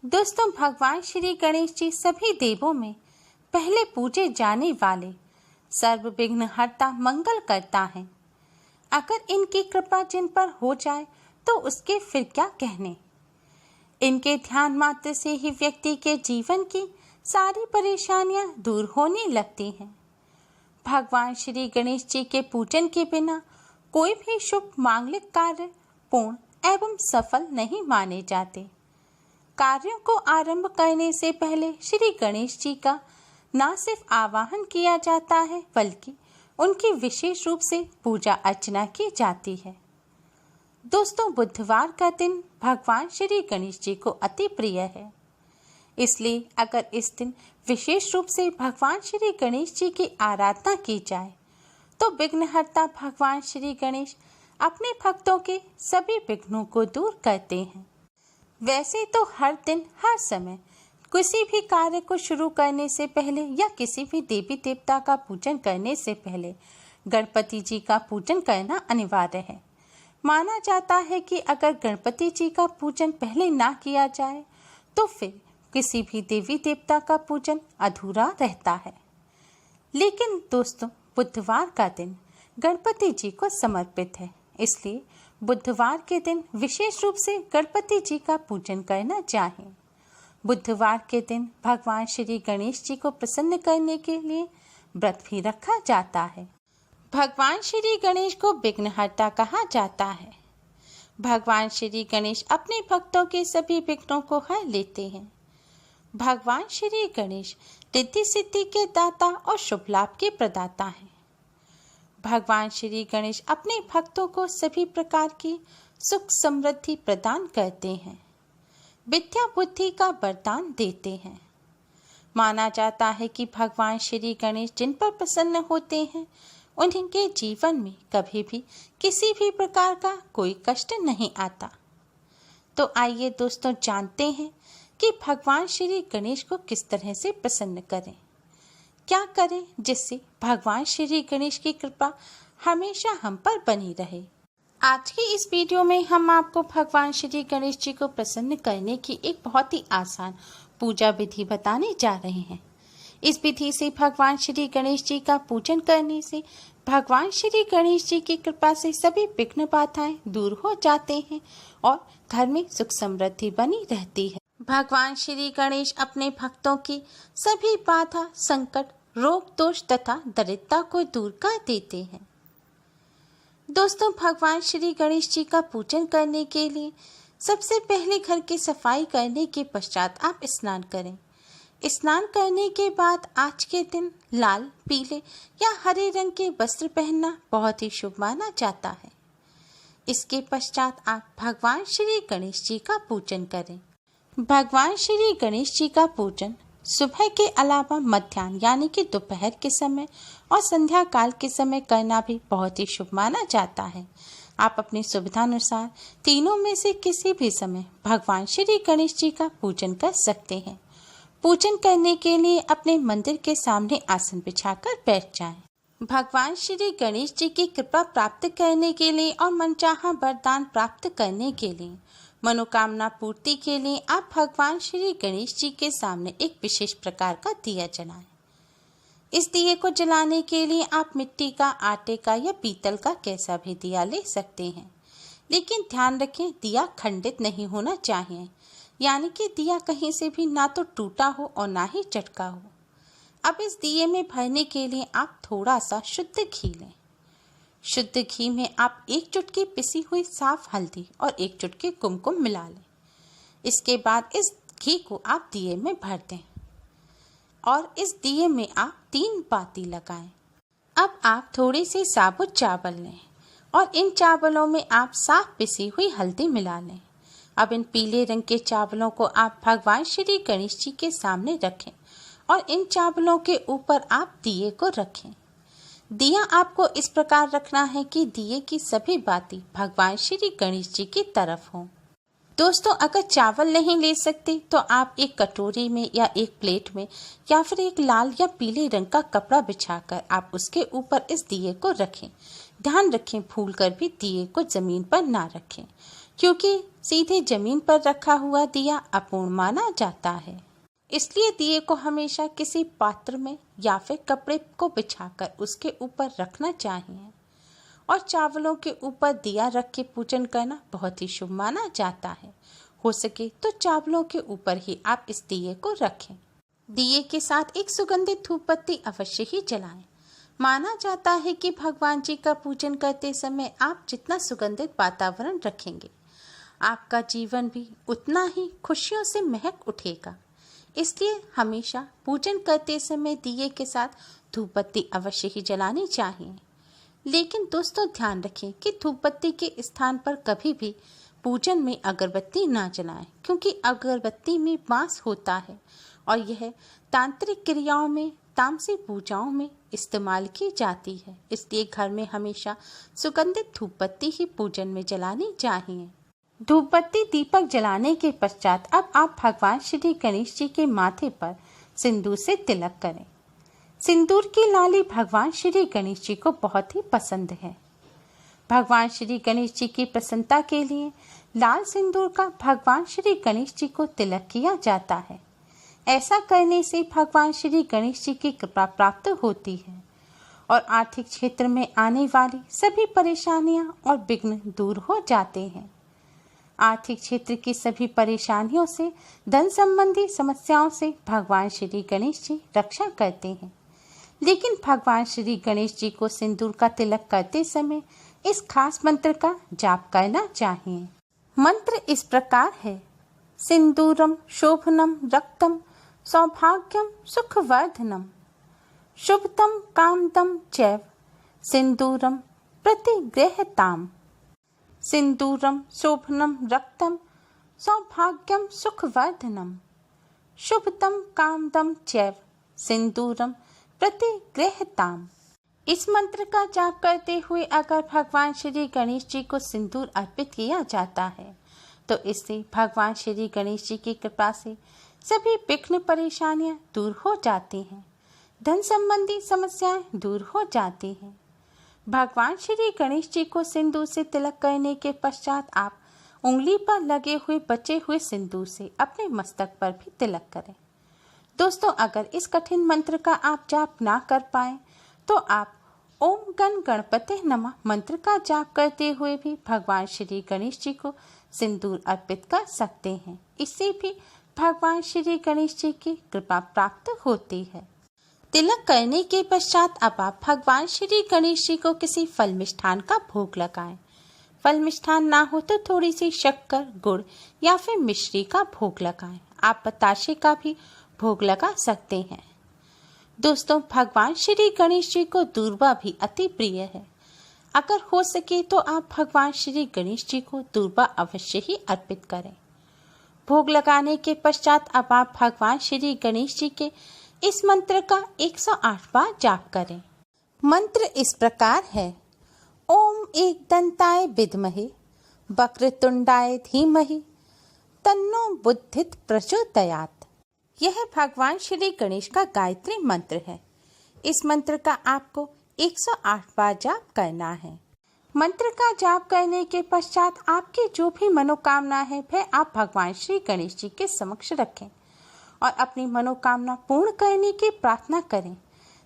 दोस्तों, भगवान श्री गणेश जी सभी देवों में पहले पूजे जाने वाले सर्व विघ्नहर्ता मंगल करता है। अगर इनकी कृपा जिन पर हो जाए तो उसके फिर क्या कहने। इनके ध्यान मात्र से ही व्यक्ति के जीवन की सारी परेशानियां दूर होने लगती हैं। भगवान श्री गणेश जी के पूजन के बिना कोई भी शुभ मांगलिक कार्य पूर्ण एवं सफल नहीं माने जाते। कार्यों को आरंभ करने से पहले श्री गणेश जी का न सिर्फ आवाहन किया जाता है बल्कि उनकी विशेष रूप से पूजा अर्चना की जाती है। दोस्तों, बुधवार का दिन भगवान श्री गणेश जी को अति प्रिय है। इसलिए अगर इस दिन विशेष रूप से भगवान श्री गणेश जी की आराधना की जाए तो विघ्नहर्ता भगवान श्री गणेश अपने भक्तों के सभी विघ्नों को दूर करते हैं। वैसे तो हर दिन हर समय किसी भी कार्य को शुरू करने से पहले या किसी भी देवी देवता का पूजन करने से पहले गणपति जी का पूजन करना अनिवार्य है। माना जाता है कि अगर गणपति जी का पूजन पहले ना किया जाए तो फिर किसी भी देवी देवता का पूजन अधूरा रहता है। लेकिन दोस्तों, बुधवार का दिन गणपति जी को समर्पित है, इसलिए बुधवार के दिन विशेष रूप से गणपति जी का पूजन करना चाहिए। बुधवार के दिन भगवान श्री गणेश जी को प्रसन्न करने के लिए व्रत भी रखा जाता है। भगवान श्री गणेश को विघ्नहर्ता कहा जाता है। भगवान श्री गणेश अपने भक्तों के सभी विघ्नों को हर लेते हैं। भगवान श्री गणेश रिद्धि सिद्धि के दाता और शुभ लाभ के प्रदाता हैं। भगवान श्री गणेश अपने भक्तों को सभी प्रकार की सुख समृद्धि प्रदान करते हैं, विद्या बुद्धि का वरदान देते हैं। माना जाता है कि भगवान श्री गणेश जिन पर प्रसन्न होते हैं उनके जीवन में कभी भी किसी भी प्रकार का कोई कष्ट नहीं आता। तो आइए दोस्तों, जानते हैं कि भगवान श्री गणेश को किस तरह से प्रसन्न करें, क्या करें जिससे भगवान श्री गणेश की कृपा हमेशा हम पर बनी रहे। आज की इस वीडियो में हम आपको भगवान श्री गणेश जी को प्रसन्न करने की एक बहुत ही आसान पूजा विधि बताने जा रहे हैं। इस विधि से भगवान श्री गणेश जी का पूजन करने से भगवान श्री गणेश जी की कृपा से सभी विघ्न बाधाएं दूर हो जाते हैं और घर में सुख समृद्धि बनी रहती है। भगवान श्री गणेश अपने भक्तों की सभी बाधा, संकट, रोग दोष तथा दरिद्रता को दूर कर देते हैं। दोस्तों, भगवान श्री गणेश जी का पूजन करने के लिए सबसे पहले घर की सफाई करने के पश्चात आप स्नान करें। स्नान करने के बाद आज के दिन लाल, पीले या हरे रंग के वस्त्र पहनना बहुत ही शुभ माना जाता है। इसके पश्चात आप भगवान श्री गणेश जी का पूजन करें। भगवान श्री गणेश जी का पूजन सुबह के अलावा मध्याह्न यानी कि दोपहर के समय और संध्या काल के समय करना भी बहुत ही शुभ माना जाता है। आप अपनी सुविधानुसार तीनों में से किसी भी समय भगवान श्री गणेश जी का पूजन कर सकते हैं। पूजन करने के लिए अपने मंदिर के सामने आसन बिछाकर बैठ जाएं। भगवान श्री गणेश जी की कृपा प्राप्त करने के लिए और मनचाहा वरदान प्राप्त करने के लिए, मनोकामना पूर्ति के लिए आप भगवान श्री गणेश जी के सामने एक विशेष प्रकार का दिया जलाएं। इस दिए को जलाने के लिए आप मिट्टी का, आटे का या पीतल का कैसा भी दिया ले सकते हैं, लेकिन ध्यान रखें दिया खंडित नहीं होना चाहिए, यानी कि दिया कहीं से भी ना तो टूटा हो और ना ही चटका हो। अब इस दिए में भरने के लिए आप थोड़ा सा शुद्ध घी लें। शुद्ध घी में आप एक चुटकी पिसी हुई साफ हल्दी और एक चुटकी कुमकुम मिला लें। इसके बाद इस घी को आप दिए में भर दें और इस दिए में आप 3 बाती लगाएं। अब आप थोड़ी सी साबुत चावल लें और इन चावलों में आप साफ पिसी हुई हल्दी मिला लें। अब इन पीले रंग के चावलों को आप भगवान श्री गणेश जी के सामने रखें और इन चावलों के ऊपर आप दिए को रखें। दिया आपको इस प्रकार रखना है कि दिए की सभी बाती भगवान श्री गणेश जी की तरफ हों। दोस्तों, अगर चावल नहीं ले सकते तो आप एक कटोरी में या एक प्लेट में या फिर एक लाल या पीले रंग का कपड़ा बिछाकर आप उसके ऊपर इस दिए को रखें। ध्यान रखें, भूलकर भी दिए को जमीन पर ना रखें। क्योंकि सीधे जमीन पर रखा हुआ दिया अपूर्ण माना जाता है। इसलिए दिए को हमेशा किसी पात्र में या फिर कपड़े को बिछाकर उसके ऊपर रखना चाहिए और चावलों के ऊपर दिया रख के पूजन करना बहुत ही शुभ माना जाता है। हो सके तो चावलों के ऊपर ही आप इस दिए को रखें। दिए के साथ एक सुगंधित धूप बत्ती अवश्य ही जलाएं। माना जाता है कि भगवान जी का पूजन करते समय आप जितना सुगंधित वातावरण रखेंगे, आपका जीवन भी उतना ही खुशियों से महक उठेगा। इसलिए हमेशा पूजन करते समय दिए के साथ धूप बत्ती अवश्य ही जलानी चाहिए। लेकिन दोस्तों ध्यान रखें कि धूप बत्ती के स्थान पर कभी भी पूजन में अगरबत्ती ना जलाएं, क्योंकि अगरबत्ती में वास होता है और यह तांत्रिक क्रियाओं में, तामसिक पूजाओं में इस्तेमाल की जाती है। इसलिए घर में हमेशा सुगंधित धूप बत्ती ही पूजन में जलानी चाहिए। धूप बत्ती दीपक जलाने के पश्चात अब आप भगवान श्री गणेश जी के माथे पर सिंदूर से तिलक करें। सिंदूर की लाली भगवान श्री गणेश जी को बहुत ही पसंद है। भगवान श्री गणेश जी की प्रसन्नता के लिए लाल सिंदूर का भगवान श्री गणेश जी को तिलक किया जाता है। ऐसा करने से भगवान श्री गणेश जी की कृपा प्राप्त होती है और आर्थिक क्षेत्र में आने वाली सभी परेशानियां और विघ्न दूर हो जाते हैं। आर्थिक क्षेत्र की सभी परेशानियों से, धन संबंधी समस्याओं से भगवान श्री गणेश जी रक्षा करते हैं। लेकिन भगवान श्री गणेश जी को सिंदूर का तिलक करते समय इस खास मंत्र का जाप करना चाहिए। मंत्र इस प्रकार है: सिंदूरम शोभनम रक्तम सौभाग्यम सुखवर्धनम शुभतम कामदम चैव सिंदूरम प्रतिगृह्यताम्। सिंदूरम शोभनम रक्तम सौभाग्यम सुखवर्धनम शुभतम कामदम चैव सिंदूरम प्रतिगृह्यताम्। इस मंत्र का जाप करते हुए अगर भगवान श्री गणेश जी को सिंदूर अर्पित किया जाता है तो इससे भगवान श्री गणेश जी की कृपा से सभी विघ्न परेशानियां दूर हो जाती हैं, धन संबंधी समस्याएं दूर हो जाती हैं। भगवान श्री गणेश जी को सिंदूर से तिलक करने के पश्चात आप उंगली पर लगे हुए बचे हुए सिंदूर से अपने मस्तक पर भी तिलक करें। दोस्तों, अगर इस कठिन मंत्र का आप जाप ना कर पाए तो आप ओम गण गणपते नमः मंत्र का जाप करते हुए भी भगवान श्री गणेश जी को सिंदूर अर्पित कर सकते हैं। इससे भी भगवान श्री गणेश जी की कृपा प्राप्त होती है। तिलक करने के पश्चात अब आप भगवान श्री गणेश जी को किसी फल मिष्ठान का भोग लगाएं। फल मिष्ठान ना हो तो थोड़ी सी शक्कर, गुड़ या फिर मिश्री का भोग लगाएं। आप बताशे का भी भोग लगा सकते हैं। दोस्तों, भगवान श्री गणेश जी को दूर्वा भी अति प्रिय है। अगर हो सके तो आप भगवान श्री गणेश जी को दूर्वा अवश्य ही अर्पित करें। भोग लगाने के पश्चात अब आप भगवान श्री गणेश जी के इस मंत्र का 108 बार जाप करें। मंत्र इस प्रकार है: ओम एक दंताय विद्महे वक्रतुंडाय धीमहि तन्नो बुद्धिः प्रचोदयात्। यह भगवान श्री गणेश का गायत्री मंत्र है। इस मंत्र का आपको 108 बार जाप करना है। मंत्र का जाप करने के पश्चात आपकी जो भी मनोकामना है वह आप भगवान श्री गणेश जी के समक्ष रखें और अपनी मनोकामना पूर्ण करने की प्रार्थना करें।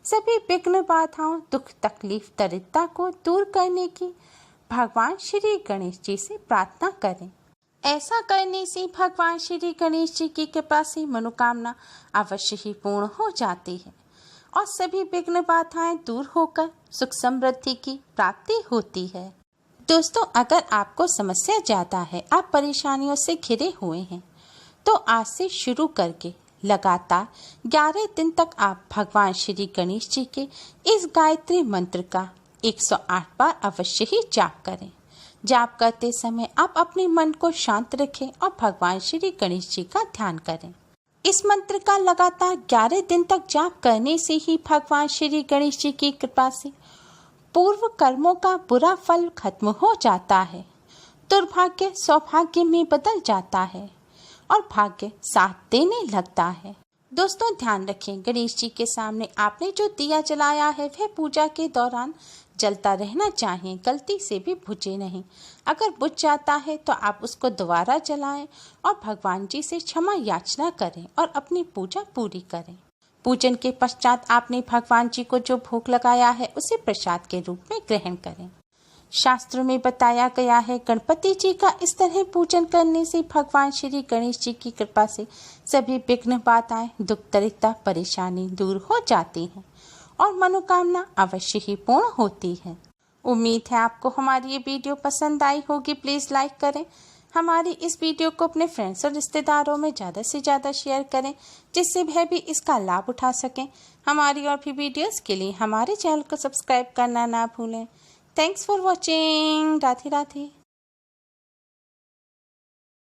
सभी विघ्न बाधाओं, दुख तकलीफ, दरिद्रता को दूर करने की भगवान श्री गणेश जी से प्रार्थना करें। ऐसा करने से भगवान श्री गणेश जी की कृपा से मनोकामना अवश्य ही पूर्ण हो जाती है और सभी विघ्न बाधाएं दूर होकर सुख समृद्धि की प्राप्ति होती है। दोस्तों, अगर आपको समस्या ज्यादा है, आप परेशानियों से घिरे हुए हैं, तो आज से शुरू करके लगातार 11 दिन तक आप भगवान श्री गणेश जी के इस गायत्री मंत्र का 108 बार अवश्य ही जाप करें। जाप करते समय आप अपने मन को शांत रखें और भगवान श्री गणेश जी का ध्यान करें। इस मंत्र का लगातार 11 दिन तक जाप करने से ही भगवान श्री गणेश जी की कृपा से पूर्व कर्मों का बुरा फल खत्म हो जाता है, दुर्भाग्य सौभाग्य में बदल जाता है और भाग्य साथ देने लगता है। दोस्तों, ध्यान रखें, गणेश जी के सामने आपने जो दिया जलाया है वह पूजा के दौरान जलता रहना चाहिए, गलती से भी बुझे नहीं। अगर बुझ जाता है तो आप उसको दोबारा जलाएं और भगवान जी से क्षमा याचना करें और अपनी पूजा पूरी करें। पूजन के पश्चात आपने भगवान जी को जो भोग लगाया है उसे प्रसाद के रूप में ग्रहण करें। शास्त्रों में बताया गया है, गणपति जी का इस तरह पूजन करने से भगवान श्री गणेश जी की कृपा से सभी विघ्न बाधाएं, दुख दरिद्रता, परेशानी दूर हो जाती हैं और मनोकामना अवश्य ही पूर्ण होती है। उम्मीद है आपको हमारी ये वीडियो पसंद आई होगी। प्लीज़ लाइक करें। हमारी इस वीडियो को अपने फ्रेंड्स और रिश्तेदारों में ज़्यादा से ज़्यादा शेयर करें, जिससे वह भी इसका लाभ उठा सकें। हमारी और भी वीडियोस के लिए हमारे चैनल को सब्सक्राइब करना ना भूलें। Thanks for watching. Radhe Radhe.